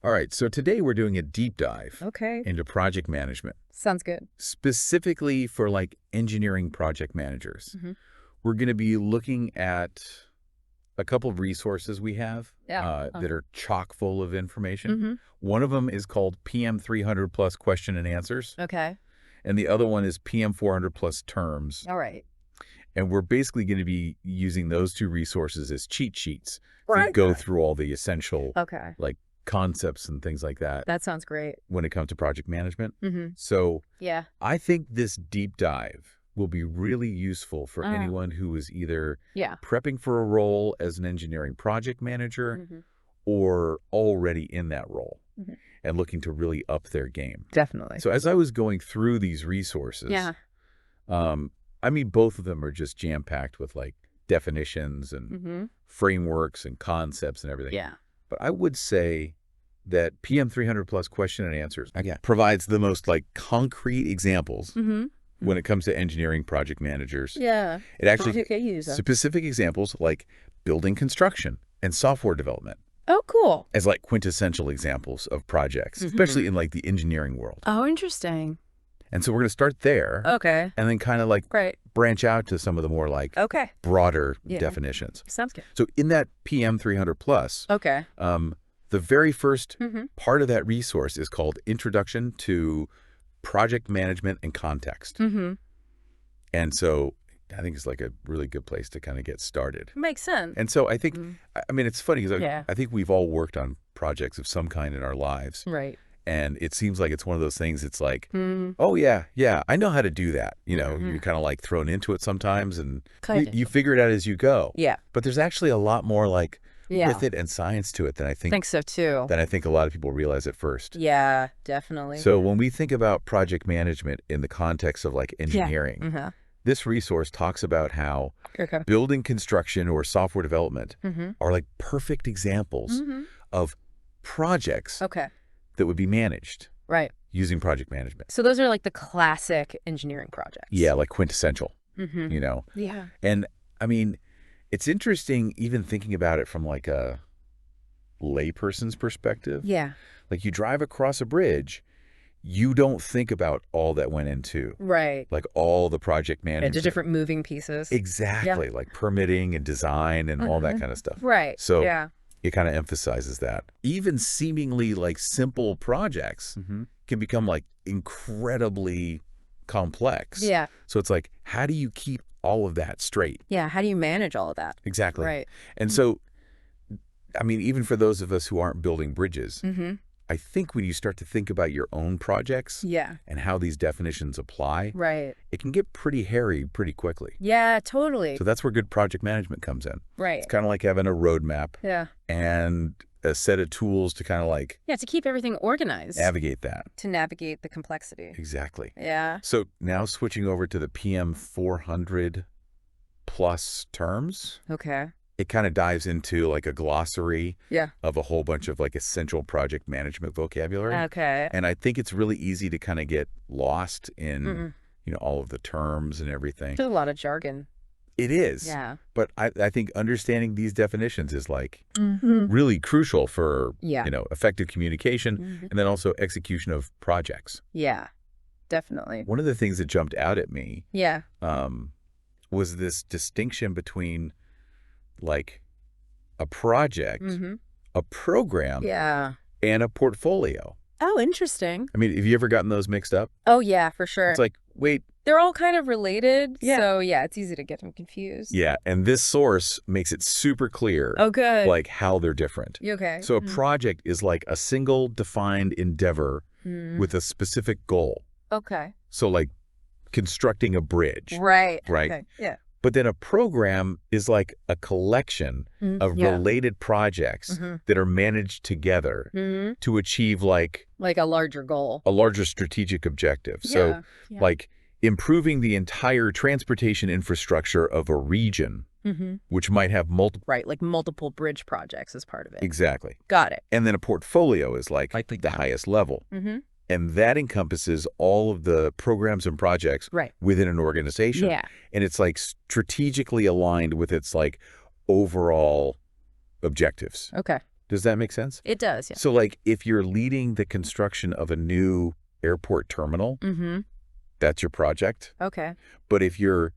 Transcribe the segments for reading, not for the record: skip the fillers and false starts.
All right, so today we're doing a deep dive Okay. into project management, Sounds good. specifically for like engineering project managers. Mhm. We're going to be looking at a couple of resources we have Yeah. that are chock full of information. Mm-hmm. One of them is called PM 300 plus question and answers, Okay. and the other one is PM 400 plus terms. All right. And we're basically going to be using those two resources as cheat sheets to Right. go through all the essential Okay. like concepts and things like that That sounds great. when it comes to project management. Mm-hmm. So Yeah. I think this deep dive will be really useful for anyone who is either Yeah. prepping for a role as an engineering project manager Mm-hmm. or already in that role Mhm. and looking to really up their game. Definitely. So as I was going through these resources, Yeah. I mean, both of them are just jam-packed with like definitions and Mm-hmm. frameworks and concepts and everything. Yeah. But I would say that PM 300 plus question and answers provides the most like concrete examples Mm-hmm. when it comes to engineering project managers. Yeah. It actually Okay, use them. specific examples like building construction and software development Oh, cool. as like quintessential examples of projects, Mhm. especially in like the engineering world. Oh, interesting. And so we're going to start there Okay. and then kind of like Great. branch out to some of the more like Okay. broader Yeah. definitions. Sounds good. So in that PM 300 plus, Okay. the very first Mm-hmm. part of that resource is called Introduction to Project Management and Context. Mm-hmm. And so I think it's like a really good place to kind of get started. Makes sense. And so I think, Mhm. I mean, it's funny because Yeah. I think we've all worked on projects of some kind in our lives. Right. And it seems like it's one of those things, it's like, Mm-hmm. oh, yeah, I know how to do that. You know, Mhm. you're kind of like thrown into it sometimes and Kind of. you figure it out as you go. Yeah. But there's actually a lot more like Yeah. method and science to it than I I think so too. a lot of people realize at first. Yeah, definitely. So when we think about project management in the context of like engineering, Mm-hmm. this resource talks about how Okay. building construction or software development Mm-hmm. are like perfect examples Mm-hmm. of projects Okay. that would be managed Right. using project management. So those are like the classic engineering projects. Yeah, like quintessential, Mm-hmm. you know? Yeah. And I mean, it's interesting even thinking about it from like a layperson's perspective. Yeah. Like you drive across a bridge, you don't think about all that went into Right. like all the project management. The different moving pieces. Exactly, like permitting and design and all that Mhm. kind of stuff. Right. So yeah. it kind of emphasizes that. Even seemingly like simple projects can become like incredibly complex. Yeah. So it's like, how do you keep all of that straight? Yeah. How do you manage all of that? Exactly. Right. And so, I mean, even for those of us who aren't building bridges, Mm-hmm. I think when you start to think about your own projects Yeah. and how these definitions apply, Right. it can get pretty hairy pretty quickly. Yeah, totally. So that's where good project management comes in. Right. It's kind of like having a roadmap Yeah. and a set of tools to kind of like Yeah, to keep everything organized. navigate that. To navigate the complexity. Exactly. Yeah. So now switching over to the PM 400 plus terms, Okay. it kind of dives into like a glossary Yeah. of a whole bunch of like essential project management vocabulary. Okay. And I think it's really easy to kind of get lost in, Mm-mm. you know, all of the terms and everything. There's a lot of jargon. It is. Yeah. But I think understanding these definitions is like Mm-hmm. really crucial for, Yeah. you know, effective communication Mhm. and then also execution of projects. Yeah. Definitely. One of the things that jumped out at me Yeah. was this distinction between like a project, Mm-hmm. a program, Yeah. and a portfolio. Oh, interesting. I mean, have you ever gotten those mixed up? Oh, yeah, for sure. It's like, wait, They're all kind of related. Yeah. So, yeah, it's easy to get them confused. yeah, and this source makes it super clear, Oh, good. like how they're different. You okay? So a project is like a single defined endeavor Mm. with a specific goal. Okay. So like constructing a bridge, Right. right? Okay. Yeah. But then a program is like a collection of Yeah. related projects Mhm. that are managed together Mm-hmm. to achieve like Like a larger goal. a larger strategic objective. So Yeah. like improving the entire transportation infrastructure of a region, Mm-hmm. which might have multiple. Right. Like multiple bridge projects as part of it. Exactly. Got it. And then a portfolio is like the highest level. Mm-hmm. And that encompasses all of the programs and projects Right. within an organization. Yeah. And it's like strategically aligned with its like overall objectives. Okay. Does that make sense? It does, yeah. So, like, if you're leading the construction of a new airport terminal, that's your project. Okay. But if you're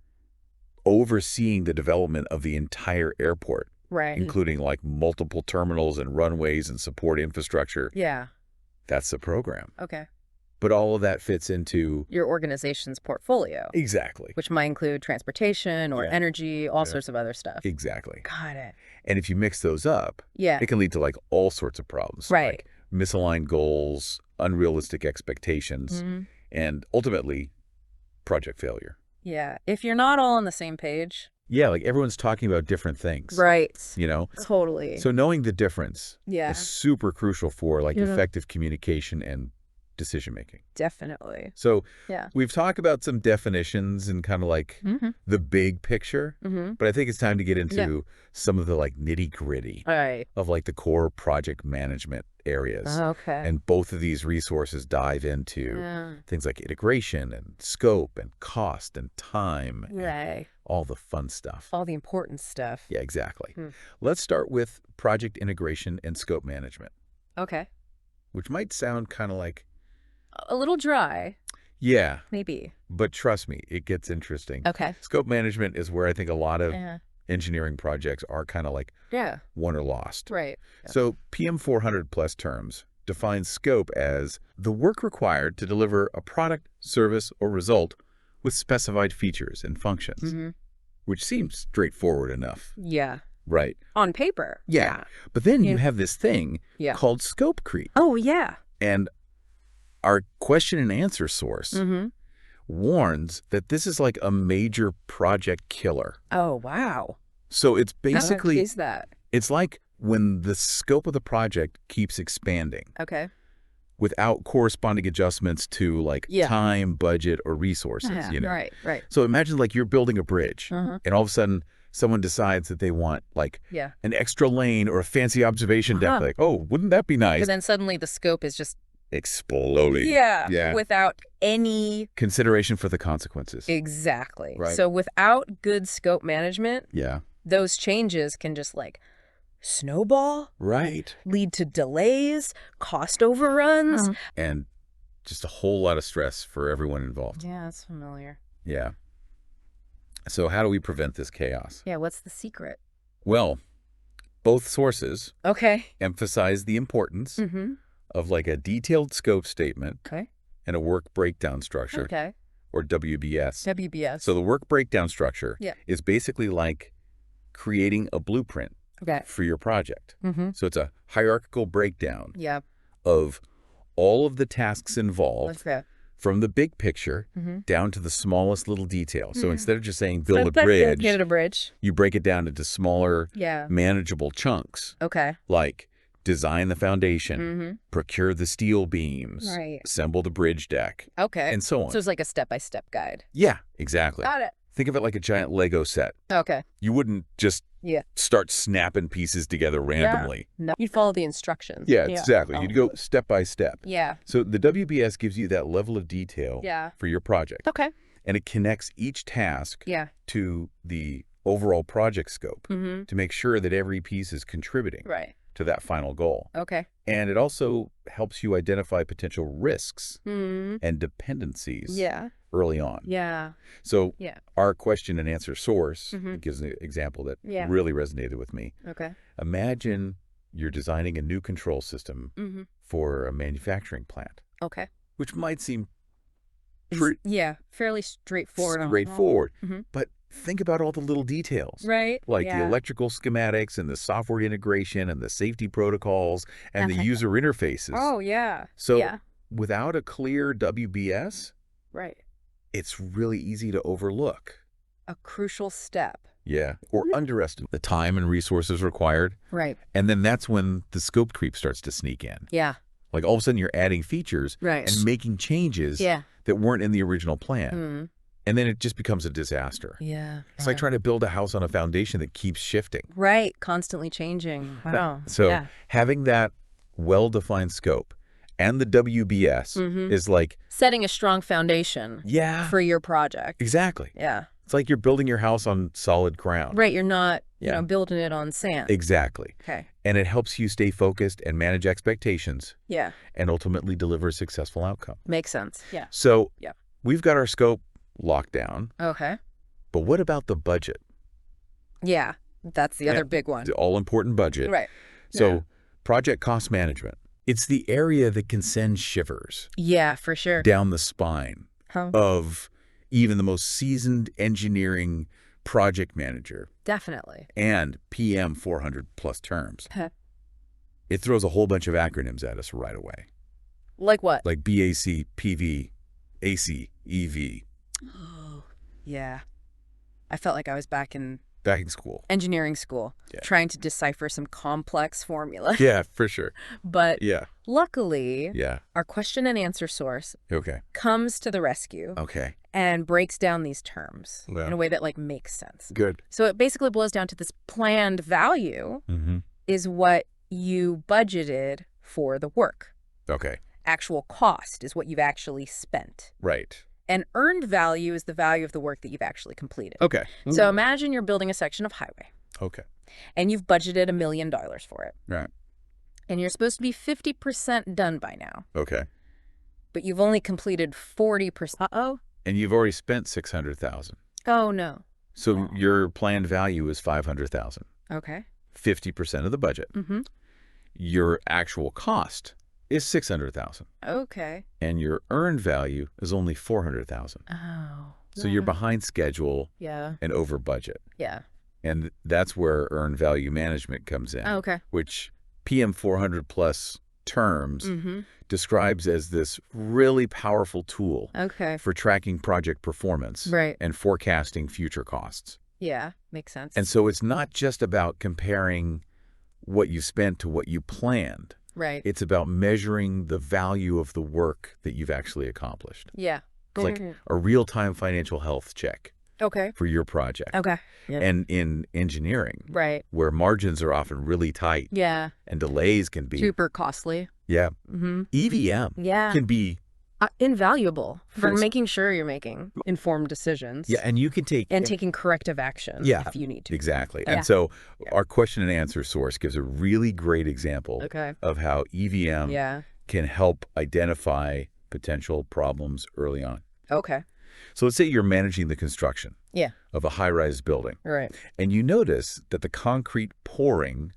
overseeing the development of the entire airport, Right. including like multiple terminals and runways and support infrastructure, Yeah. that's the program. Okay. But all of that fits into Your organization's portfolio. Exactly. Which might include transportation or energy, all sorts of other stuff. Exactly. Got it. And if you mix those up, Yeah. it can lead to like all sorts of problems. Right. Like misaligned goals, unrealistic expectations, and ultimately project failure. Yeah. If you're not all on the same page. Yeah, like everyone's talking about different things. Right. You know? Totally. So knowing the difference is Yeah. super crucial for like effective communication and decision making. Definitely. So yeah. we've talked about some definitions and kind of like the big picture, but I think it's time to get into some of the like nitty gritty of like the core project management areas. Okay. And both of these resources dive into things like integration and scope and cost and time. Right. All the fun stuff. All the important stuff. Yeah, exactly. Let's start with project integration and scope management. Okay. Which might sound kind of like a little dry. Yeah. Maybe. But trust me, it gets interesting. Okay. Scope management is where I think a lot of engineering projects are kind of like won or lost. Right. So PM 400 plus terms defines scope as the work required to deliver a product, service, or result with specified features and functions, which seems straightforward enough. Yeah. Right. On paper. Yeah. But then you have this thing called scope creep. Oh, yeah. And our question and answer source warns that this is like a major project killer. Oh, wow. So it's basically, What is that? It's like when the scope of the project keeps expanding. Okay. Without corresponding adjustments to like time, budget, or resources, you know? Right, right. So imagine like you're building a bridge and all of a sudden someone decides that they want like an extra lane or a fancy observation deck. Like, oh, wouldn't that be nice? Because then suddenly the scope is just exploding. Yeah. Without any consideration for the consequences. Exactly. Right. So without good scope management, yeah, those changes can just like snowball. Right. Lead to delays, cost overruns. And just a whole lot of stress for everyone involved. Yeah, that's familiar. Yeah. So how do we prevent this chaos? Yeah, what's the secret? Well, both sources emphasize the importance of like a detailed scope statement and a work breakdown structure or WBS. WBS. So the work breakdown structure is basically like creating a blueprint for your project. So it's a hierarchical breakdown of all of the tasks involved from the big picture down to the smallest little detail. So instead of just saying build a bridge, you break it down into smaller, manageable chunks. Like design the foundation, procure the steel beams, assemble the bridge deck, and so on. So it's like a step-by-step guide. Yeah, exactly. Got it. Think of it like a giant Lego set. Okay. You wouldn't just start snapping pieces together randomly. No. You'd follow the instructions. Yeah, exactly. You'd go step by step. Yeah. So the WBS gives you that level of detail for your project. Okay. And it connects each task to the overall project scope to make sure that every piece is contributing to that final goal. Okay. And it also helps you identify potential risks and dependencies early on. Yeah. So our question and answer source gives an example that really resonated with me. Okay. Imagine you're designing a new control system for a manufacturing plant. Okay. Which might seem fairly straightforward. But think about all the little details. Right. Like the electrical schematics and the software integration and the safety protocols and the user interfaces. Oh, yeah. So without a clear WBS, it's really easy to overlook. A crucial step. Yeah. Or underestimate the time and resources required. Right. And then that's when the scope creep starts to sneak in. Yeah. Like all of a sudden you're adding features and making changes that weren't in the original plan. And then it just becomes a disaster. Yeah. It's like trying to build a house on a foundation that keeps shifting. Right. Constantly changing. Wow. So having that well-defined scope and the WBS is like setting a strong foundation for your project. Exactly. Yeah. It's like you're building your house on solid ground. Right. You're not building it on sand. Exactly. Okay. And it helps you stay focused and manage expectations. Yeah. And ultimately deliver a successful outcome. Makes sense. Yeah. So we've got our scope locked down. Okay. But what about the budget? Yeah. That's the other big one. The all-important budget. Right. So project cost management. It's the area that can send shivers. Yeah, for sure. Down the spine of even the most seasoned engineering project manager. Definitely. And PM 400 plus terms. It throws a whole bunch of acronyms at us right away. Like what? Like BAC, PV, AC, EV. Oh, yeah. I felt like I was back in school. Engineering school. Trying to decipher some complex formula. Yeah, for sure. But luckily, our question and answer source comes to the rescue. Okay. And breaks down these terms in a way that makes sense. Good. So it basically boils down to this planned value is what you budgeted for the work. Okay. Actual cost is what you've actually spent. Right. And earned value is the value of the work that you've actually completed. Okay. So imagine you're building a section of highway. Okay. And you've budgeted $1 million for it. Right. And you're supposed to be 50% done by now. Okay. But you've only completed 40%. Uh-oh. And you've already spent $600,000. Oh, no. So your planned value is $500,000. Okay. 50% of the budget. Your actual cost is $600,000. Okay. And your earned value is only $400,000. Oh. So you're behind schedule and over budget. Yeah. And that's where earned value management comes in. Okay. Which PM 400 plus terms describes as this really powerful tool for tracking project performance and forecasting future costs. Yeah, makes sense. And so it's not just about comparing what you spent to what you planned. Right. It's about measuring the value of the work that you've actually accomplished. Yeah. It's like a real-time financial health check. Okay. For your project. Okay. Yep. And in engineering, where margins are often really tight. Yeah. And delays can be super costly. Yeah. EVM can be invaluable for making sure you're making informed decisions. Yeah, and you can take taking corrective action if you need to. Exactly. And so our question and answer source gives a really great example of how EVM can help identify potential problems early on. Okay. So let's say you're managing the construction of a high-rise building. Right. And you notice that the concrete pouring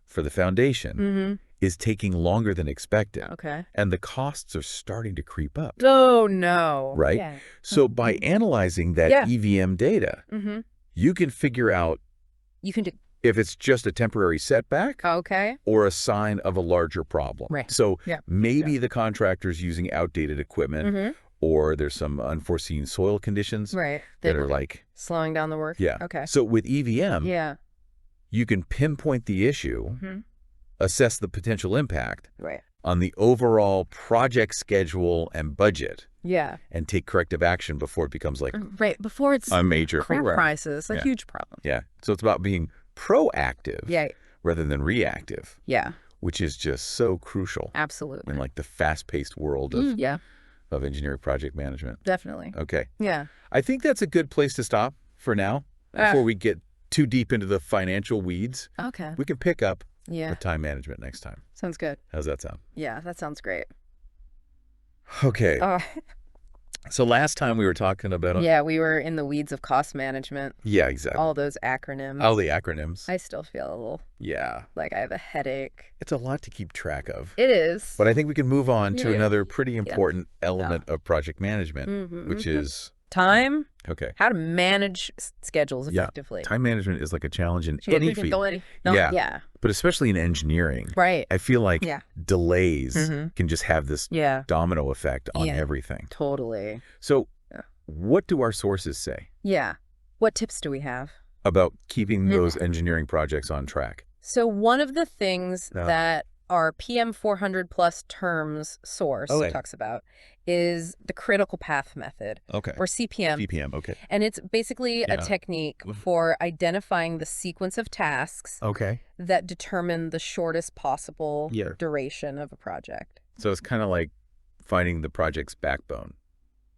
for the foundation is taking longer than expected. Okay. And the costs are starting to creep up. Oh, no. Right? Yeah. So by analyzing that EVM data, you can figure out if it's just a temporary setback or a sign of a larger problem. Right. So maybe the contractor's using outdated equipment or there's some unforeseen soil conditions that are like slowing down the work. Yeah. Okay. So with EVM, you can pinpoint the issue, assess the potential impact on the overall project schedule and budget. Yeah. And take corrective action before it becomes like before it's a major crisis, a huge problem. Yeah. So it's about being proactive rather than reactive. Yeah. Which is just so crucial. Absolutely. In like the fast-paced world of engineering project management. Definitely. Okay. Yeah. I think that's a good place to stop for now before we get too deep into the financial weeds. Okay. We can pick up with time management next time. Sounds good. How's that sound? Yeah, that sounds great. Okay. So last time we were talking about... Yeah, we were in the weeds of cost management. Yeah, exactly. All those acronyms. All the acronyms. I still feel a little... Yeah. Like I have a headache. It's a lot to keep track of. It is. But I think we can move on to another pretty important element of project management, which is... Time. Okay. How to manage schedules effectively. Time management is like a challenge in any field. Yeah. But especially in engineering. Right. I feel like delays can just have this domino effect on everything. Totally. So what do our sources say? Yeah. What tips do we have? About keeping those engineering projects on track? So one of the things that our PM 400 plus terms source talks about is the critical path method, or CPM. CPM, okay. And it's basically a technique for identifying the sequence of tasks that determine the shortest possible duration of a project. So it's kind of like finding the project's backbone.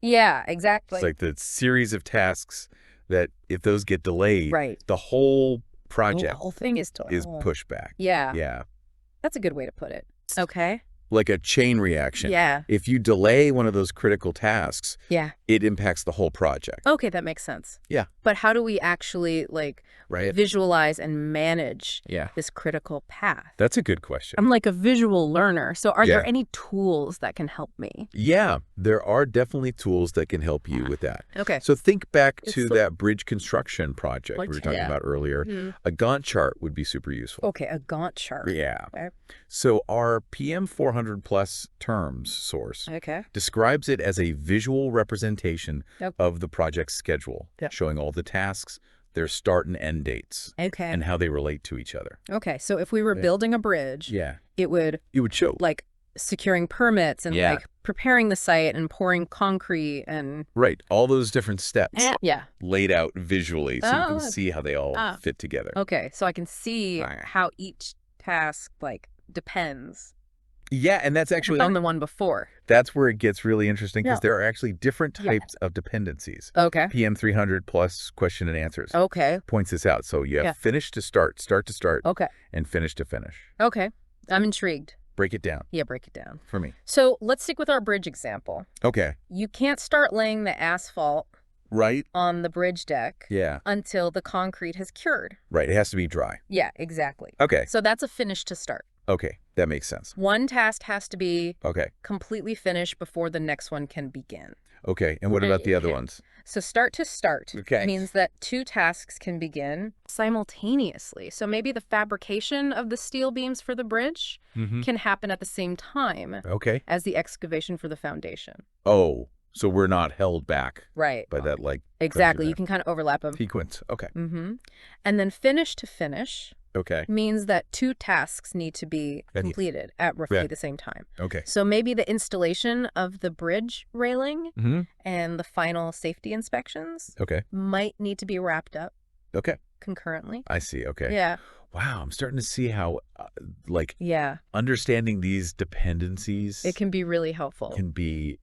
Yeah, exactly. It's like the series of tasks that if those get delayed, the whole project the whole thing is pushed back. Yeah. Yeah. That's a good way to put it. Okay. Like a chain reaction. Yeah. If you delay one of those critical tasks, yeah, it impacts the whole project. Okay, that makes sense. Yeah. But how do we actually visualize and manage this critical path? That's a good question. I'm like a visual learner. So are there any tools that can help me? Yeah, there are definitely tools that can help you with that. Okay. So think back to that bridge construction project we were talking about earlier. A Gantt chart would be super useful. Okay, a Gantt chart. Yeah. Okay. So our PM 400 plus terms source describes it as a visual representation of the project's schedule, showing all the tasks, their start and end dates, and how they relate to each other. Okay, so if we were building a bridge, it would show like securing permits and like preparing the site and pouring concrete and all those different steps laid out visually so you can Oh. see how they all fit together. Okay, so I can see how each task like depends Yeah, and that's actually on the one before. That's where it gets really interesting because there are actually different types of dependencies. Okay. PM 300 plus question and answers points this out. So you have finish to start to start, and finish to finish. Okay, I'm intrigued. Break it down. Yeah, break it down. For me. So let's stick with our bridge example. Okay. You can't start laying the asphalt on the bridge deck until the concrete has cured. Right, it has to be dry. Yeah, exactly. Okay. So that's a finish to start. Okay, that makes sense. One task has to be completely finished before the next one can begin. Okay, and what about the other ones? So start to start means that two tasks can begin simultaneously. So maybe the fabrication of the steel beams for the bridge can happen at the same time as the excavation for the foundation. Oh, so we're not held back by that Exactly, you can kind of overlap them. Sequence, okay. And then finish to finish means that two tasks need to be completed at roughly the same time. Okay. So maybe the installation of the bridge railing and the final safety inspections might need to be wrapped up concurrently. I see, okay. Yeah. Wow, I'm starting to see how, understanding these dependencies... It can be really helpful. Can be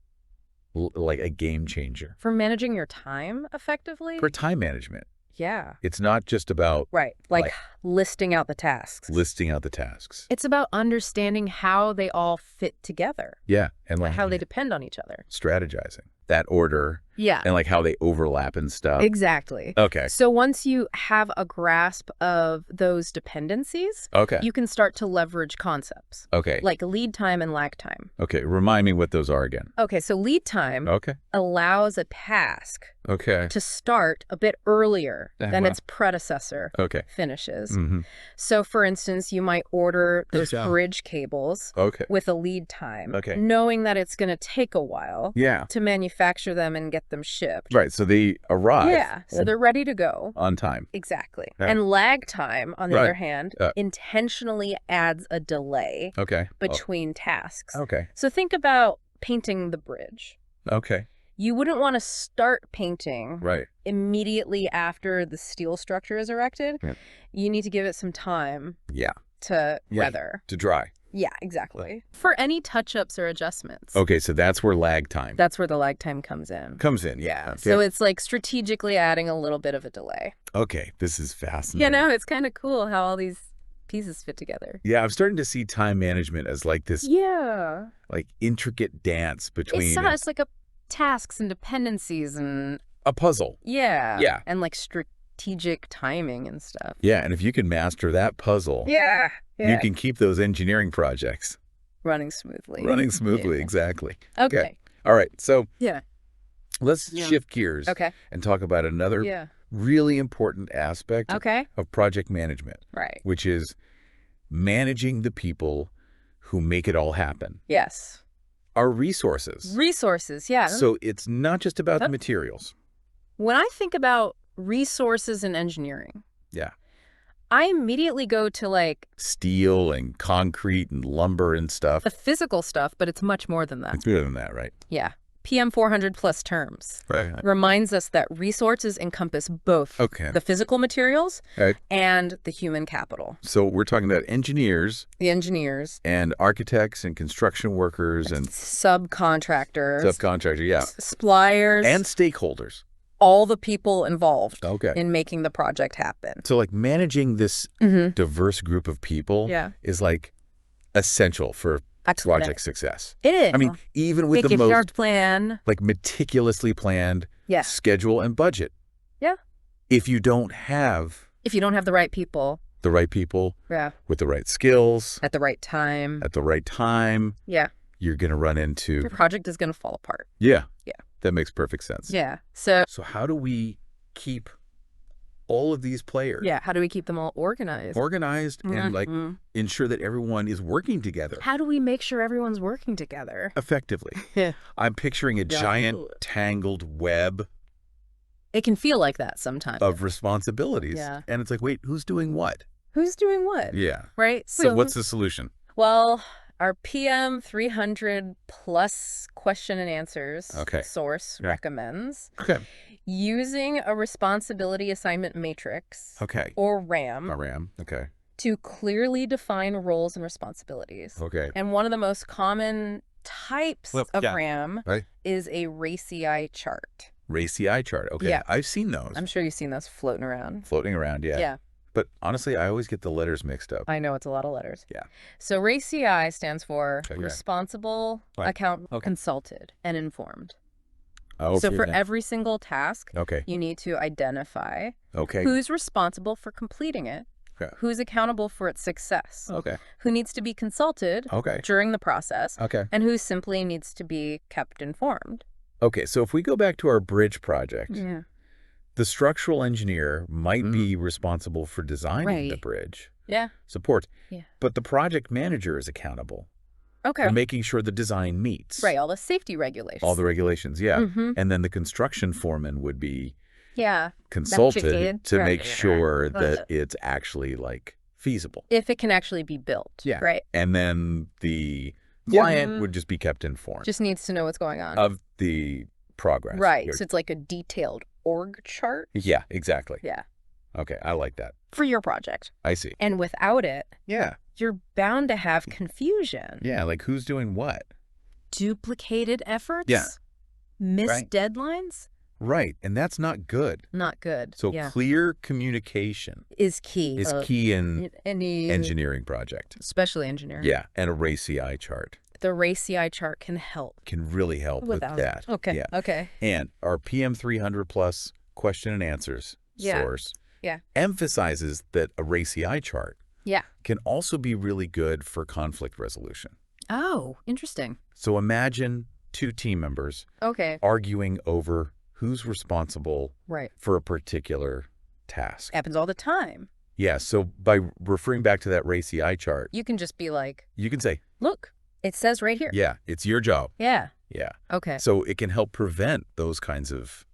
like a game changer. For managing your time effectively? For time management. Yeah. It's not just about... Like listing out the tasks. Listing out the tasks. It's about understanding how they all fit together. Yeah. And like how they depend on each other. Strategizing. That order. Yeah. And like how they overlap and stuff. Exactly. Okay. So once you have a grasp of those dependencies, you can start to leverage concepts. Okay. Like lead time and lag time. Okay. Remind me what those are again. Okay. So lead time allows a task to start a bit earlier than its predecessor finishes. So for instance, you might order those bridge cables with a lead time, knowing that it's going to take a while to manufacture them and get them shipped. Right, so they arrive. Yeah, so they're ready to go. On time. Exactly. And lag time, on the other hand, intentionally adds a delay between tasks. So think about painting the bridge. You wouldn't want to start painting immediately after the steel structure is erected. You need to give it some time to weather. To dry. Yeah, exactly. For any touch-ups or adjustments. Okay, so that's where lag time. That's where the lag time comes in. Yeah. So it's like strategically adding a little bit of a delay. Okay, this is fascinating. You know, it's kind of cool how all these pieces fit together. Yeah, I'm starting to see time management as like this like intricate dance between... It's like a tasks and dependencies and... A puzzle. Yeah. Yeah. And like strategic timing and stuff. Yeah, and if you can master that puzzle... Yeah. You can keep those engineering projects running smoothly. Exactly. Okay. All right. So let's shift gears and talk about another really important aspect of project management, which is managing the people who make it all happen. Yes. Our resources. Resources, yeah. So it's not just about the materials. When I think about resources in engineering, I immediately go to like... steel and concrete and lumber and stuff. The physical stuff, but it's much more than that. It's more than that, right? Yeah. PM 400 plus terms reminds us that resources encompass both the physical materials and the human capital. So we're talking about engineers. The engineers. And architects and construction workers and... subcontractors. Subcontractors, yeah. Suppliers. And stakeholders. all the people involved in making the project happen. So like managing this diverse group of people is like essential for project success. It is. I mean, even with the most plan, like meticulously planned schedule and budget. Yeah. If you don't have the right people. The right people with the right skills. At the right time. Yeah. You're going to run into... Your project is going to fall apart. Yeah. Yeah. That makes perfect sense. Yeah. So how do we keep all of these players? Yeah. How do we keep them all organized? And like ensure that everyone is working together. How do we make sure everyone's working together? Effectively. Yeah. I'm picturing a giant tangled web. It can feel like that sometimes. Of responsibilities. Yeah. And it's like, wait, who's doing what? Who's doing what? Yeah. Right? So what's the solution? Well, our PM 300 plus question and answers source recommends using a responsibility assignment matrix or RAM, to clearly define roles and responsibilities. And one of the most common types of RAM is a RACI chart. RACI chart. Okay. Yeah. I've seen those. I'm sure you've seen those floating around. Yeah. Yeah. But honestly, I always get the letters mixed up. I know, it's a lot of letters. Yeah. So RACI stands for responsible, account, consulted, and informed. Oh, so for every single task, you need to identify who's responsible for completing it, who's accountable for its success, who needs to be consulted during the process, and who simply needs to be kept informed. Okay, so if we go back to our bridge project, the structural engineer might be responsible for designing the bridge. Yeah. Support. Yeah. But the project manager is accountable. For making sure the design meets. Right, all the safety regulations. All the regulations, yeah. And then the construction foreman would be consulted to make sure that it's actually like feasible. If it can actually be built. Yeah. Right. And then the client would just be kept informed. Just needs to know what's going on. Of the progress. Right. So it's like a detailed org chart. Yeah, exactly. Yeah. Okay, I like that. For your project. I see. And without it, you're bound to have confusion. Yeah, like who's doing what? Duplicated efforts? Yeah. Missed deadlines? Right, and that's not good. Not good. So clear communication is key. Is key in any engineering project. Especially engineering. Yeah, and a RACI chart. The RACI chart can help. Can really help with that. Okay. Yeah. Okay. And our PM 300 plus question and answers source emphasizes that a RACI chart can also be really good for conflict resolution. Oh, interesting. So imagine two team members arguing over who's responsible for a particular task. Happens all the time. Yeah. So by referring back to that RACI chart, you can just be like, you can say, look. It says right here. Yeah, it's your job. Yeah. Yeah. Okay. So it can help prevent those kinds of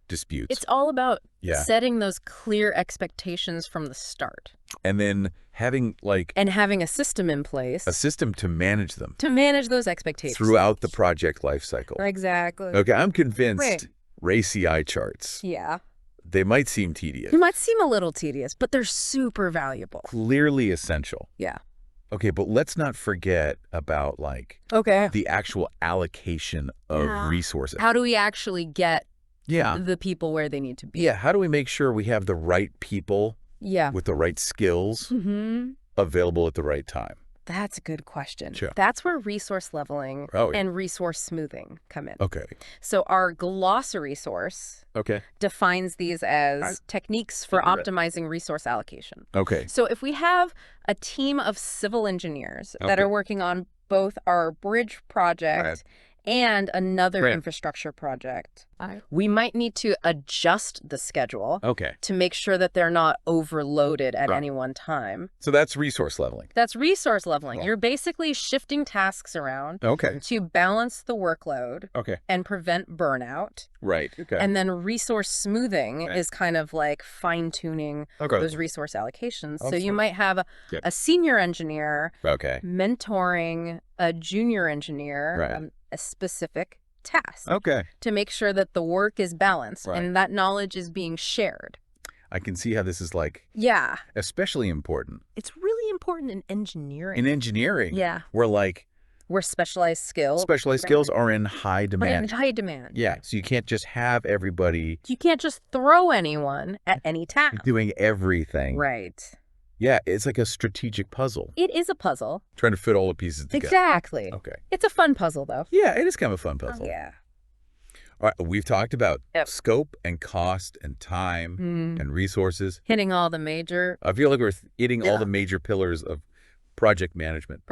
disputes. It's all about setting those clear expectations from the start. And then having having a system in place. A system to manage them. To manage those expectations. Throughout the project life cycle. Exactly. Okay, I'm convinced RACI charts. Yeah. They might seem tedious. They might seem a little tedious, but they're super valuable. Clearly essential. Yeah. Okay, but let's not forget about the actual allocation of resources. How do we actually get the people where they need to be? Yeah, how do we make sure we have the right people with the right skills available at the right time? That's a good question. Sure. That's where resource leveling and resource smoothing come in. Okay. So our glossary source defines these as techniques for optimizing resource allocation. Okay. So if we have a team of civil engineers that are working on both our bridge project and another infrastructure project, we might need to adjust the schedule to make sure that they're not overloaded at any one time. So that's resource leveling. That's resource leveling. You're basically shifting tasks around to balance the workload and prevent burnout. Right. Okay. And then resource smoothing is kind of like fine-tuning those resource allocations. So you might have a senior engineer mentoring a junior engineer a specific task to make sure that the work is balanced and that knowledge is being shared. I can see how this is especially important. It's really important in engineering. In engineering, yeah, where Where specialized skills are in high demand. In high demand. Yeah, so you can't just have everybody. You can't just throw anyone at any task. Doing everything. Right. Yeah, it's like a strategic puzzle. It is a puzzle. Trying to fit all the pieces together. Exactly. Okay. It's a fun puzzle, though. Yeah, it is kind of a fun puzzle. Yeah. All right, we've talked about scope and cost and time and resources. Hitting all the major... I feel like we're hitting all the major pillars of project management.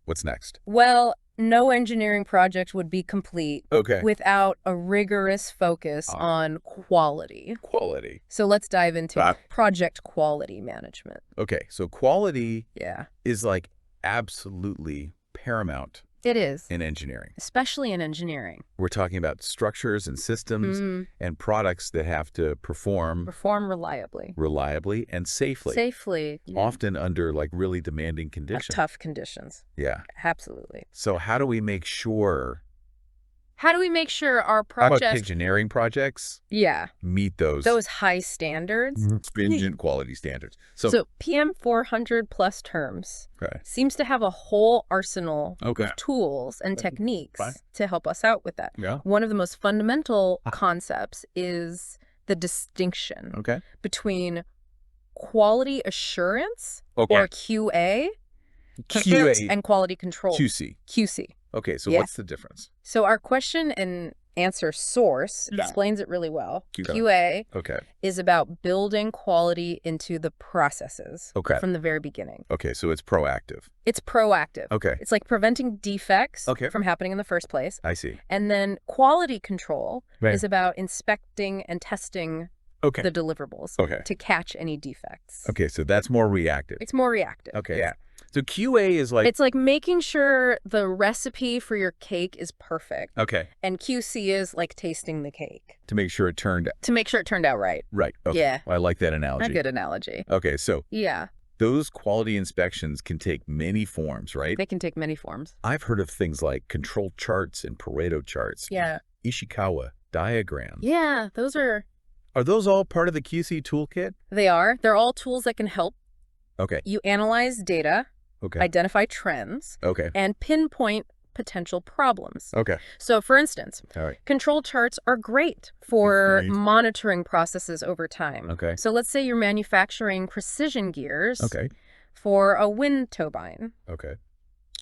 What's next? Well, no engineering project would be complete without a rigorous focus on quality. So let's dive into project quality management. Okay, so quality is like absolutely paramount. It is. In engineering. Especially in engineering. We're talking about structures and systems and products that have to perform reliably and safely. Often under like really demanding conditions. Tough conditions. Yeah. Absolutely. So how do we make sure our project engineering projects meet those high standards, stringent quality standards? So PM 400 plus terms seems to have a whole arsenal of tools and techniques to help us out with that. One of the most fundamental concepts is the distinction between quality assurance or QA and quality control QC. Okay, so what's the difference? So our question and answer source explains it really well. QA is about building quality into the processes from the very beginning. Okay, so it's proactive. Okay. It's like preventing defects from happening in the first place. I see. And then quality control is about inspecting and testing the deliverables to catch any defects. Okay, so that's more reactive. It's more reactive. Okay. Yeah. So QA is like... It's like making sure the recipe for your cake is perfect. Okay. And QC is like tasting the cake. To make sure it turned out right. Right. Okay. Yeah. Well, I like that analogy. A good analogy. Okay, so... Yeah. Those quality inspections can take many forms, right? They can take many forms. I've heard of things like control charts and Pareto charts. Yeah. Ishikawa diagrams. Yeah, those are... Are those all part of the QC toolkit? They are. They're all tools that can help. Okay. You analyze data, identify trends, and pinpoint potential problems. Okay. So, for instance, control charts are great for monitoring processes over time. Okay. So let's say you're manufacturing precision gears for a wind turbine. Okay.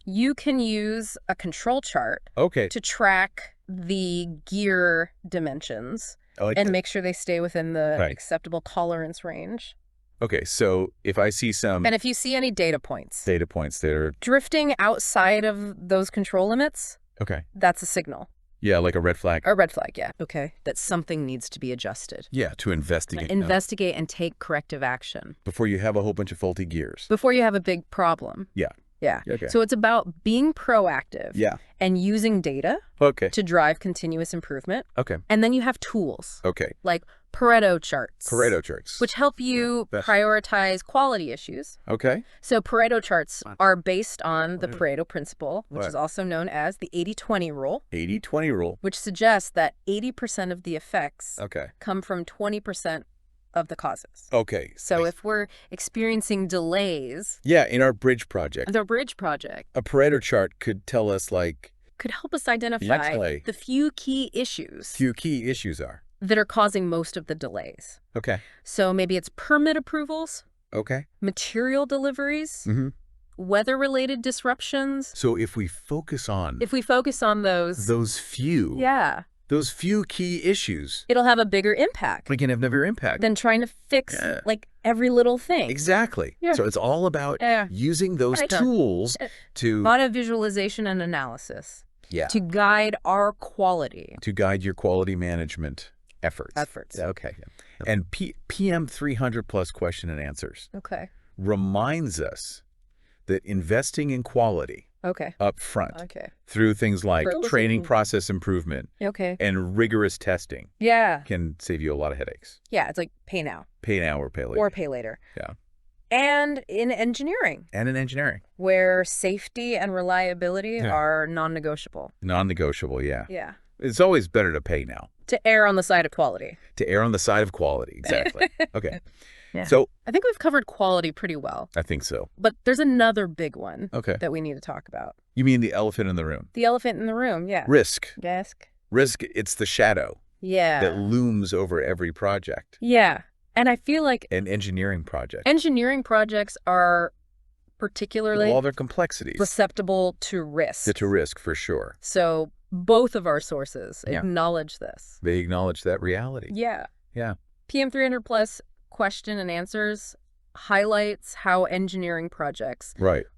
You can use a control chart to track the gear dimensions and make sure they stay within the acceptable tolerance range. Okay, so if I see some... And if you see any data points that are... drifting outside of those control limits, that's a signal. Yeah, like a red flag. A red flag, yeah. Okay, that something needs to be adjusted. Yeah, to investigate. Investigate and take corrective action. Before you have a whole bunch of faulty gears. Before you have a big problem. Yeah. Yeah. Okay. So it's about being proactive and using data to drive continuous improvement. Okay. And then you have tools. Okay. Like Pareto charts. Which help you prioritize quality issues. Okay. So Pareto charts are based on the Pareto principle, which is also known as the 80-20 rule. 80-20 rule. Which suggests that 80% of the effects come from 20% of the causes. Okay. So if we're experiencing delays... Yeah, in our bridge project. The bridge project. A Pareto chart could tell us, like... Could help us identify the few key issues. That are causing most of the delays. Okay. So maybe it's permit approvals. Okay. Material deliveries. Weather-related disruptions. So if we focus on... those... Those few... Yeah. Those few key issues. It'll have a bigger impact. We can have a bigger impact. Than trying to fix, like, every little thing. Exactly. Yeah. So it's all about using those tools to... A lot of visualization and analysis. Yeah. To guide our quality. To guide your quality management efforts. Okay. And PM 300 plus question and answers. Okay. Reminds us that investing in quality... up front. Through things like training process improvement. And rigorous testing. Can save you a lot of headaches. Yeah, it's like pay now. Pay now or pay later. Or pay later. Yeah. And in engineering. Where safety and reliability are non-negotiable. Yeah. Yeah. It's always better to pay now. To err on the side of quality. Exactly. Okay. Yeah. So I think we've covered quality pretty well. I think so. But there's another big one that we need to talk about. You mean the elephant in the room? The elephant in the room, yeah. Risk. Risk. Risk, it's the shadow. Yeah. That looms over every project. Yeah. And I feel like... And engineering projects. Engineering projects are particularly... all their complexities. Susceptible to risk. To risk, for sure. So both of our sources acknowledge this. They acknowledge that reality. Yeah. Yeah. PM 300 Plus question and answers highlights how engineering projects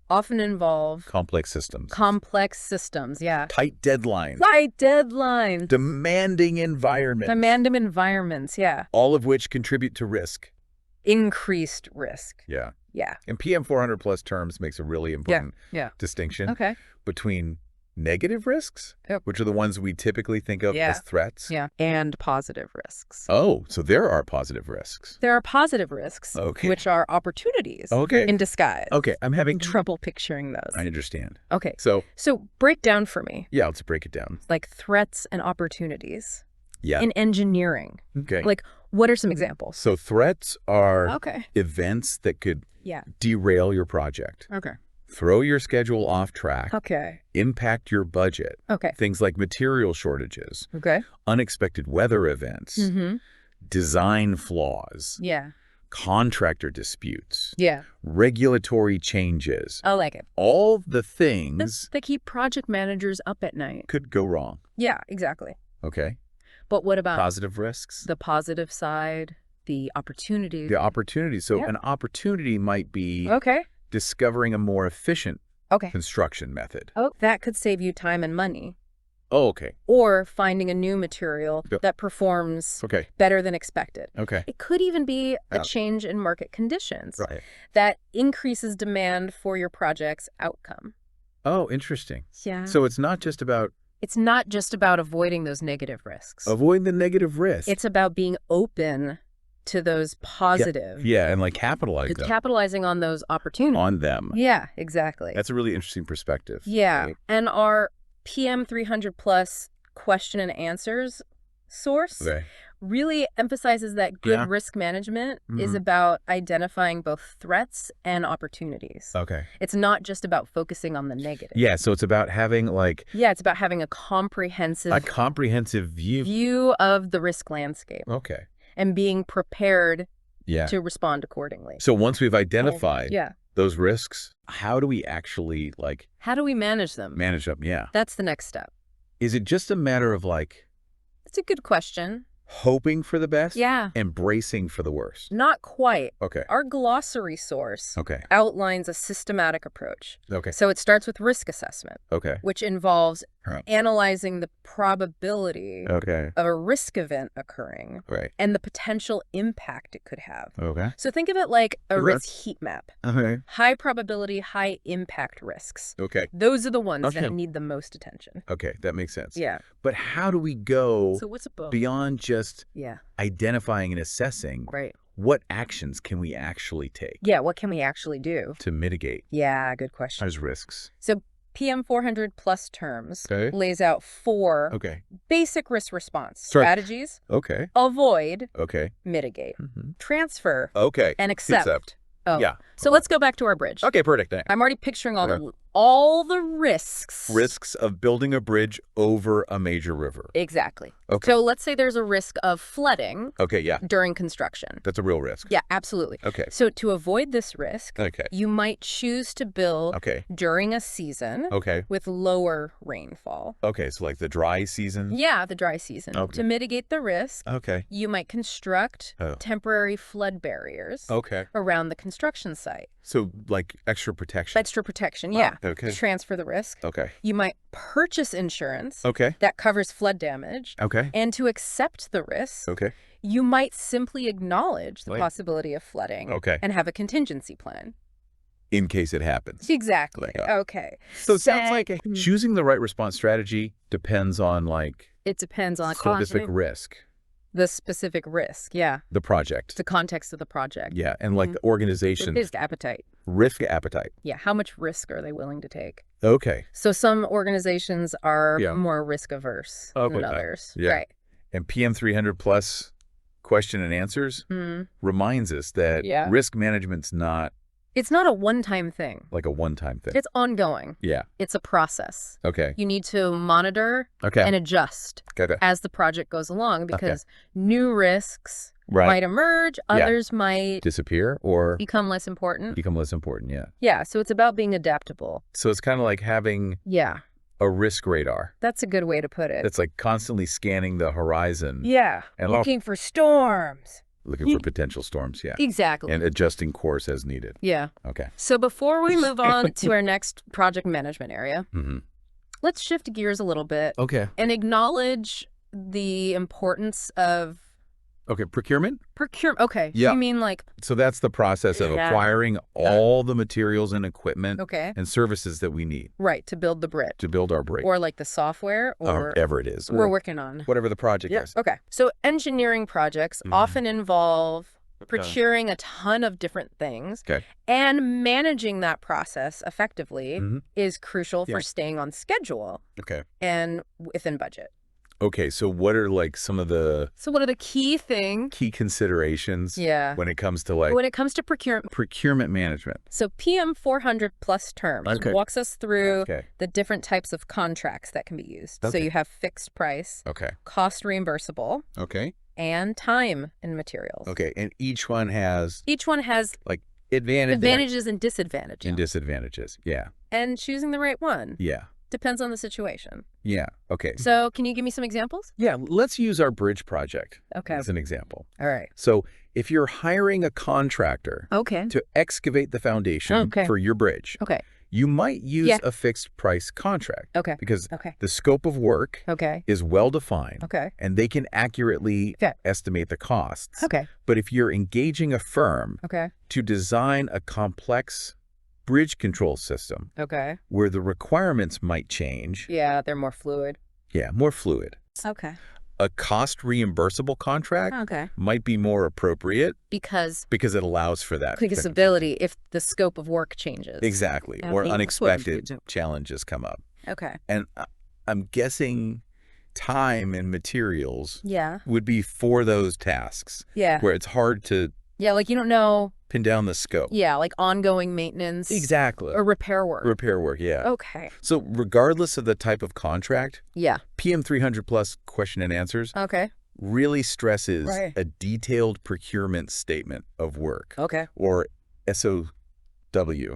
often involve complex systems. Complex systems, yeah. Tight deadlines. Tight deadlines. Demanding environments. Demanding environments, yeah. All of which contribute to risk. Increased risk. Yeah. Yeah. And PM 400 Plus terms makes a really important distinction between negative risks, which are the ones we typically think of as threats. Yeah. And positive risks. Oh, so there are positive risks. There are positive risks, which are opportunities in disguise. Okay, I'm having trouble picturing those. I understand. Okay. So break down for me. Yeah, let's break it down. Like threats and opportunities. Yeah. In engineering. Okay. Like, what are some examples? So threats are events that could derail your project. Okay. Throw your schedule off track. Okay. Impact your budget. Okay. Things like material shortages. Okay. Unexpected weather events. Design flaws. Yeah. Contractor disputes. Yeah. Regulatory changes. I like it. All the things that keep project managers up at night. Could go wrong. Yeah, exactly. Okay. But what about positive risks? The positive side, the opportunities. The opportunities. So an opportunity might be discovering a more efficient construction method. Oh, that could save you time and money. Oh, okay. Or finding a new material that performs better than expected. Okay. It could even be a change in market conditions that increases demand for your project's outcome. Oh, interesting. Yeah. So it's not just about... It's not just about avoiding those negative risks. Avoiding the negative risks. It's about being open to those positive. Yeah, and like capitalizing on those opportunities. On them. Yeah, exactly. That's a really interesting perspective. Yeah, right? And our PM 300 Plus question and answers source really emphasizes that good risk management is about identifying both threats and opportunities. Okay. It's not just about focusing on the negative. Yeah, so it's about having it's about having a comprehensive view of the risk landscape. Okay. And being prepared to respond accordingly. So once we've identified those risks, how do we actually how do we manage them? Manage them, yeah. That's the next step. Is it just a matter of It's a good question. Hoping for the best? Yeah. And bracing for the worst? Not quite. Okay. Our glossary source outlines a systematic approach. Okay. So it starts with risk assessment. Okay. Which involves analyzing the probability of a risk event occurring and the potential impact it could have. Okay. So think of it like a risk heat map. Okay. High probability, high impact risks. Okay. Those are the ones that need the most attention. Okay, that makes sense. Yeah. But how do we go beyond just identifying and assessing? Right. What actions can we actually take? Yeah, what can we actually do? To mitigate. Yeah, good question. Those risks. So PM 400 Plus terms lays out 4 basic risk response strategies. Avoid. Mitigate. Transfer. And accept. Oh, yeah. So let's go back to our bridge. Okay, perfect. I'm already picturing all the risks. Risks of building a bridge over a major river. Exactly. Okay. So let's say there's a risk of flooding during construction. That's a real risk. Yeah, absolutely. Okay. So to avoid this risk, you might choose to build during a season with lower rainfall. Okay, so like the dry season? Yeah, the dry season. To mitigate the risk, you might construct temporary flood barriers around the construction site. So like extra protection? Extra protection, yeah. To transfer the risk. You might purchase insurance that covers flood damage. And to accept the risk, you might simply acknowledge the possibility of flooding and have a contingency plan. In case it happens. Exactly. Okay. So it sounds like choosing the right response strategy depends on It depends on specific risk. The specific risk, yeah. The project. The context of the project. Yeah, and the organization. Risk appetite. Risk appetite. Yeah, how much risk are they willing to take? Okay. So some organizations are more risk averse than others. Right. And PM 300 Plus question and answers reminds us that risk management's not It's not a one-time thing. Like a one-time thing. It's ongoing. Yeah. It's a process. Okay. You need to monitor and adjust as the project goes along because new risks might emerge, others might disappear or become less important. Become less important, yeah. Yeah, so it's about being adaptable. So it's kind of like having a risk radar. That's a good way to put it. It's like constantly scanning the horizon. Yeah, and looking for storms. Looking for potential storms, yeah. Exactly. And adjusting course as needed. Yeah. Okay. So before we move on to our next project management area, let's shift gears a little bit. Okay. And acknowledge the importance of... Okay, procurement? Procurement, okay. Yeah. So you mean like... So that's the process of acquiring all the materials and equipment and services that we need. Right, to build the bridge. To build our bridge. Or like the software or... whatever it is. We're working on. Whatever the project is. Okay. So engineering projects often involve procuring a ton of different things. And managing that process effectively is crucial for staying on schedule. And within budget. Okay, so what are like some of the... So what are the key things? Key considerations when it comes to like... When it comes to procurement. Procurement management. So PM 400 plus terms walks us through the different types of contracts that can be used. So you have fixed price, cost reimbursable, and time and materials. Okay, and each one has... Each one has... like advantages and disadvantages. And disadvantages, yeah. And choosing the right one. Yeah. Depends on the situation. Yeah, okay. So can you give me some examples? Yeah, let's use our bridge project as an example. All right. So if you're hiring a contractor to excavate the foundation for your bridge, you might use a fixed price contract because the scope of work is well defined and they can accurately estimate the costs. But if you're engaging a firm to design a complex bridge control system where the requirements might change. Yeah, they're more fluid. Yeah, more fluid. A cost reimbursable contract might be more appropriate because it allows for that flexibility if the scope of work changes. Exactly, or unexpected challenges come up. And I'm guessing time and materials would be for those tasks where it's hard to like you don't know pin down the scope. Yeah, like ongoing maintenance. Exactly. Or repair work. Repair work, yeah. Okay. So regardless of the type of contract, PM 300 plus question and answers really stresses a detailed procurement statement of work. Or SOW. SOW.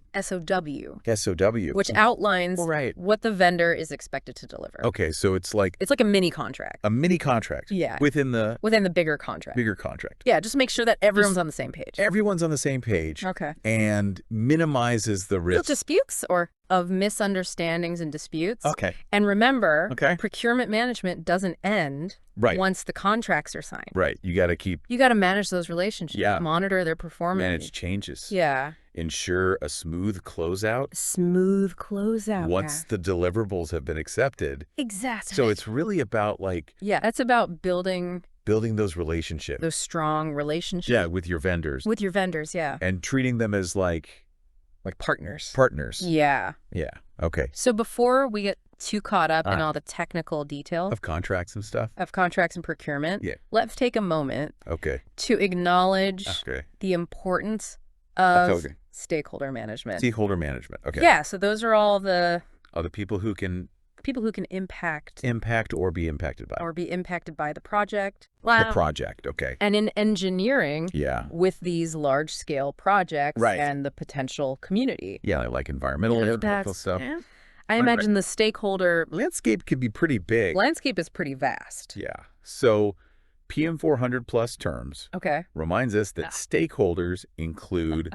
Which outlines what the vendor is expected to deliver. Okay, so it's like a mini contract. A mini contract. Yeah. Within the bigger contract. Bigger contract. Yeah, just make sure that everyone's on the same page. Everyone's on the same page. And minimizes the risk. Disputes or of misunderstandings and disputes. And remember, procurement management doesn't end once the contracts are signed. You got to manage those relationships. Monitor their performance. Manage changes. Yeah. Ensure a smooth closeout. Once the deliverables have been accepted. Exactly. So it's really about like... Yeah, it's about building those relationships. Those strong relationships. Yeah, with your vendors. Yeah. And treating them as like partners. Yeah. Yeah. Okay. So before we get too caught up in all the technical details of contracts and stuff, of contracts and procurement, let's take a moment to acknowledge the importance of stakeholder management. Yeah. So those are all the people who can impact or be impacted by the project. The project, And in engineering, with these large-scale projects and the potential community. Yeah, like environmental stuff. Yeah. I imagine the stakeholder... Landscape could be pretty big. Landscape is pretty vast. Yeah. So PM 400 plus terms reminds us that stakeholders include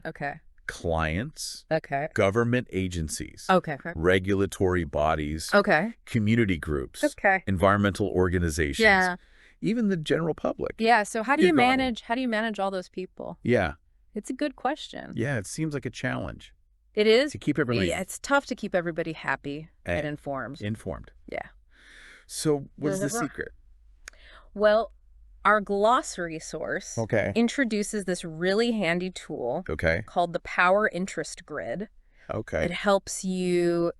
clients, government agencies, regulatory bodies, community groups, environmental organizations, even the general public. Yeah. So how do you manage all those people? Yeah. It's a good question. Yeah. It seems like a challenge. It is. To keep everybody... Yeah, it's tough to keep everybody happy and informed. Yeah. So what's the secret? Well, our glossary source introduces this really handy tool called the Power Interest Grid. It helps you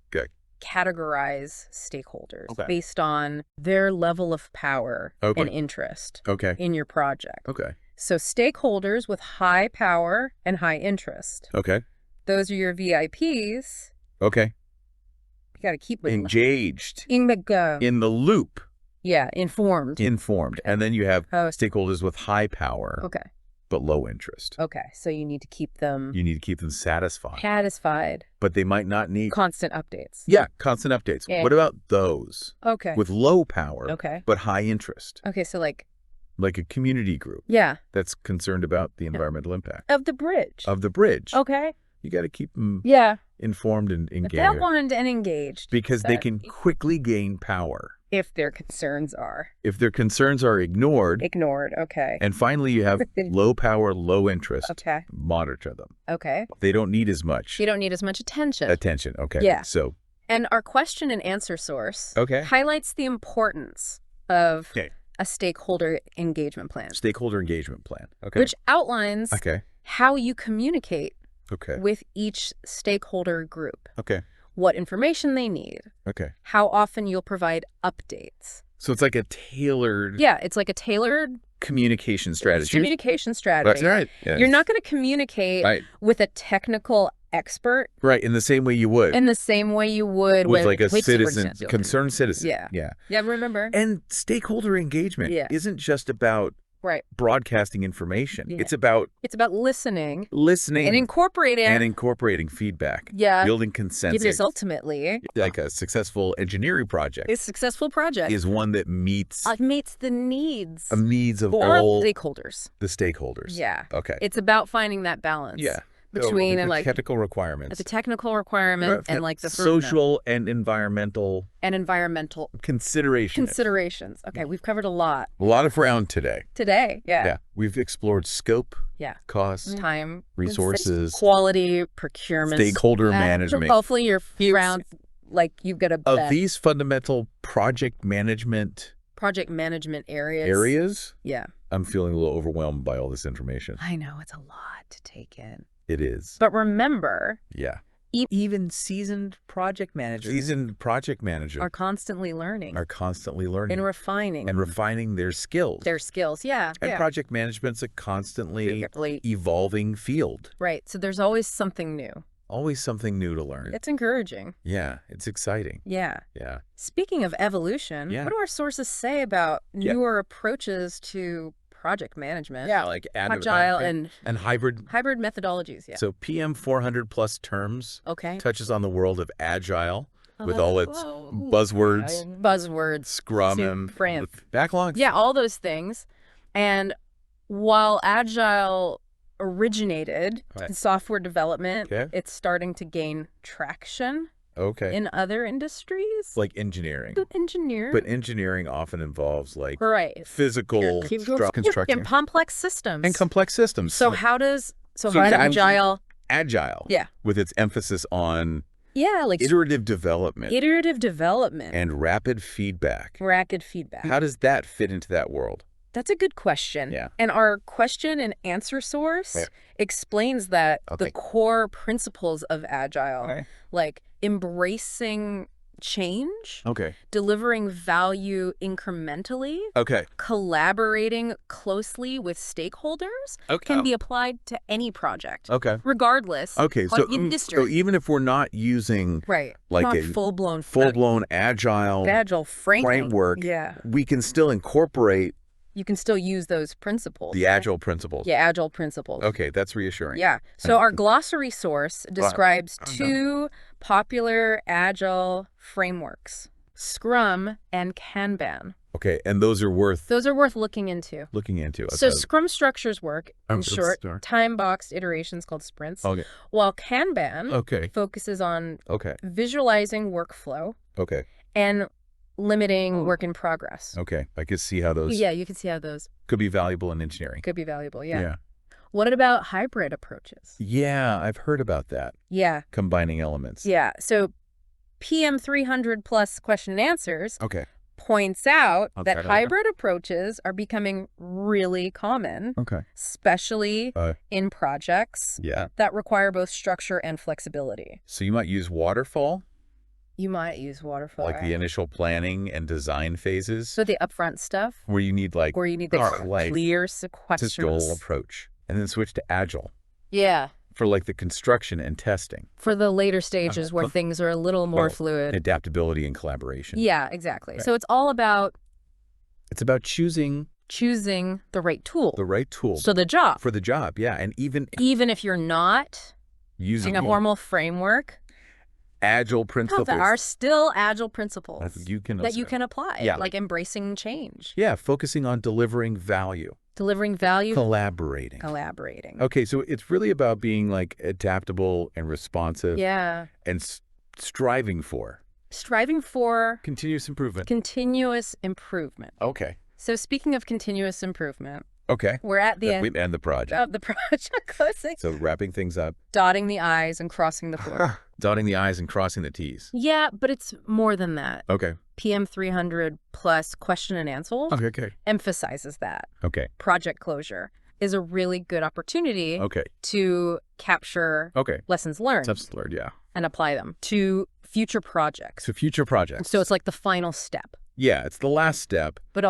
categorize stakeholders based on their level of power and interest in your project. So stakeholders with high power and high interest Those are your VIPs. Okay. You got to keep them engaged. In the loop. Yeah, informed. Okay. And then you have stakeholders with high power. Okay. But low interest. Okay. So you need to keep them... You need to keep them satisfied. Satisfied. But they might not need... Constant updates. Yeah, constant updates. Yeah. What about those? Okay. With low power, but high interest. Okay, so like a community group. Yeah. That's concerned about the environmental impact. Of the bridge. Okay. You got to keep them informed and engaged. Informed and engaged. Because they can quickly gain power. If their concerns are. If their concerns are ignored. Okay. And finally, you have low power, low interest. Okay. Monitor them. Okay. They don't need as much. You don't need as much attention. Okay. Yeah. So. And our question and answer source highlights the importance of a stakeholder engagement plan. Okay. Which outlines how you communicate with each stakeholder group. Okay. What information they need. Okay. How often you'll provide updates. So it's like a tailored... Yeah, it's like a tailored... communication strategy. That's right. Yes. You're not going to communicate with a technical expert. Right, in the same way you would. With like a citizen, concerned citizen. Yeah, remember. And stakeholder engagement isn't just about broadcasting information. Yeah. It's about listening and incorporating feedback. Yeah. Building consensus. Because ultimately, like a successful engineering project. Is one that meets the needs. Of all stakeholders. The stakeholders. Yeah. Okay. It's about finding that balance. Yeah. Between the technical requirements. The technical requirement and like the social and environmental considerations. Okay, we've covered a lot. A lot of ground today. Yeah. We've explored scope, cost, time, resources, quality, procurement, stakeholder management. Hopefully you're found like you've got of these fundamental project management areas. Yeah. I'm feeling a little overwhelmed by all this information. I know, it's a lot to take in. It is. But remember, even seasoned project managers are constantly learning. And refining their skills. Yeah. And project management's a constantly evolving field. Right. So there's always something new. Always something new to learn. It's encouraging. Yeah, it's exciting. Yeah. Yeah. Speaking of evolution, what do our sources say about newer approaches to project management? Yeah, like agile and hybrid methodologies. Yeah. So PM 400 plus terms touches on the world of agile with all its buzzwords, Scrum and backlogs. Yeah, all those things. And while agile originated in software development, it's starting to gain traction in other industries. Like engineering. But engineering often involves like physical construction. And complex systems. So how does agile... Agile. Yeah. With its emphasis on like iterative development. And rapid feedback. How does that fit into that world? That's a good question. Yeah. And our question and answer source explains that the core principles of agile, like embracing change, delivering value incrementally, collaborating closely with stakeholders, can be applied to any project, regardless of industry. So even if we're not using like not a full-blown agile framework, we can still incorporate. You can still use those principles. The agile principles. Yeah, agile principles. Okay, that's reassuring. Yeah. So our glossary source describes two popular agile frameworks, Scrum and Kanban. Okay, and those are worth looking into. So Scrum structures work in short, time-boxed iterations called sprints, while Kanban focuses on visualizing workflow and limiting work in progress. Okay, I could see how those... Yeah, you can see how those... could be valuable in engineering. Yeah. What about hybrid approaches? Yeah, I've heard about that. Yeah. Combining elements. Yeah, so PM 300 plus question and answers points out that hybrid approaches are becoming really common, especially in projects that require both structure and flexibility. So you might use waterfall? You might use waterfall. Like the initial planning and design phases. So the upfront stuff. Where you need the clear sequential approach. And then switch to agile. Yeah. For like the construction and testing. For the later stages where things are a little more fluid. Adaptability and collaboration. Yeah, exactly. Right. So it's all about... It's about choosing the right tool. The right tool. So the job. For the job, yeah. And even if you're not using a formal framework... Agile principles. There are still agile principles that you can apply. Yeah. Like embracing change. Yeah, focusing on delivering value. Collaborating. Okay, so it's really about being like adaptable and responsive. Yeah. And striving for. Continuous improvement. Okay. So speaking of continuous improvement. Okay. We're at the end. We end the project. Of the project closing. So wrapping things up. Dotting the I's and crossing the T's. Dotting the I's and crossing the T's. Yeah, but it's more than that. Okay. PM 300 plus question and answer emphasizes that. Okay. Project closure is a really good opportunity to capture lessons learned. Yeah. And apply them to future projects. So it's like the final step. Yeah, it's the last step. But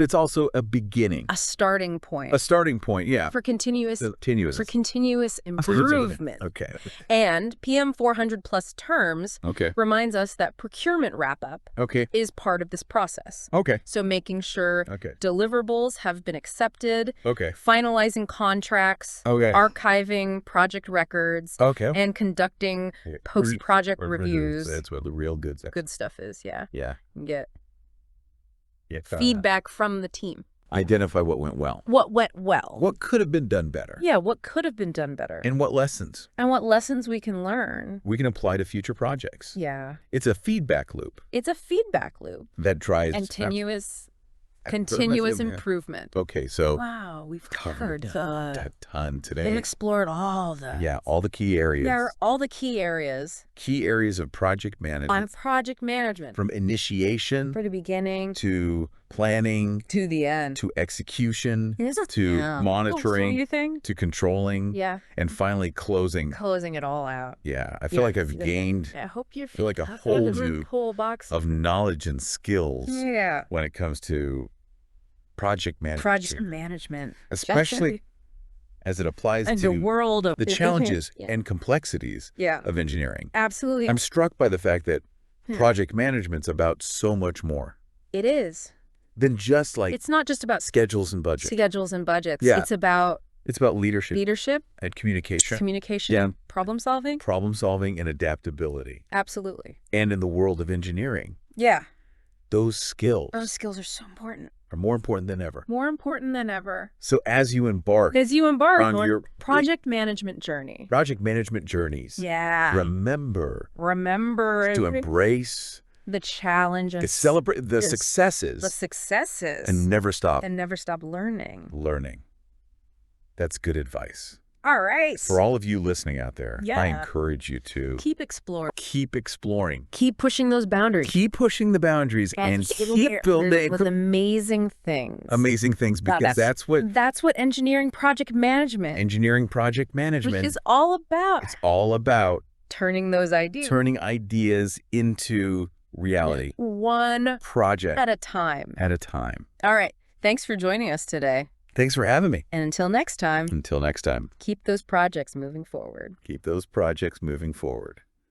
it's also a beginning. A starting point. Yeah. For continuous improvement. Okay. And PM 400 plus terms reminds us that procurement wrap-up is part of this process. Okay. So making sure deliverables have been accepted, finalizing contracts, archiving project records, and conducting post-project reviews. That's what the real good stuff is, yeah. Yeah. Get feedback from the team. Identify what went well. What could have been done better. Yeah, what could have been done better. And what lessons. We can learn. We can apply to future projects. Yeah. It's a feedback loop. That drives... Continuous improvement. Okay, so... Wow, we've covered a ton today. We've explored all the... Yeah, all the key areas. Yeah, all the key areas. Key areas of project management. From initiation... For the beginning. To planning. To the end. To execution. To monitoring. To controlling. Yeah. And finally closing. Closing it all out. Yeah, I feel like I've gained... I hope you feel like a whole new box of knowledge and skills. Yeah. When it comes to project management. Especially as it applies to the world of the challenges and complexities of engineering. Absolutely. I'm struck by the fact that project management's about so much more. It is. Than just like... It's not just about schedules and budgets. Yeah. It's about leadership and communication. Yeah. Problem solving and adaptability. Absolutely. And in the world of engineering. Yeah. Those skills are so important. Are more important than ever. So as you embark on your project management journey. Yeah. Remember to embrace the challenges. To celebrate the successes. And never stop learning. That's good advice. All right. For all of you listening out there, I encourage you to keep exploring. Keep pushing those boundaries. Keep pushing the boundaries and keep building with amazing things. Because that's what engineering project management which is all about. It's all about turning ideas into reality. One project at a time. All right. Thanks for joining us today. Thanks for having me. And until next time. Keep those projects moving forward.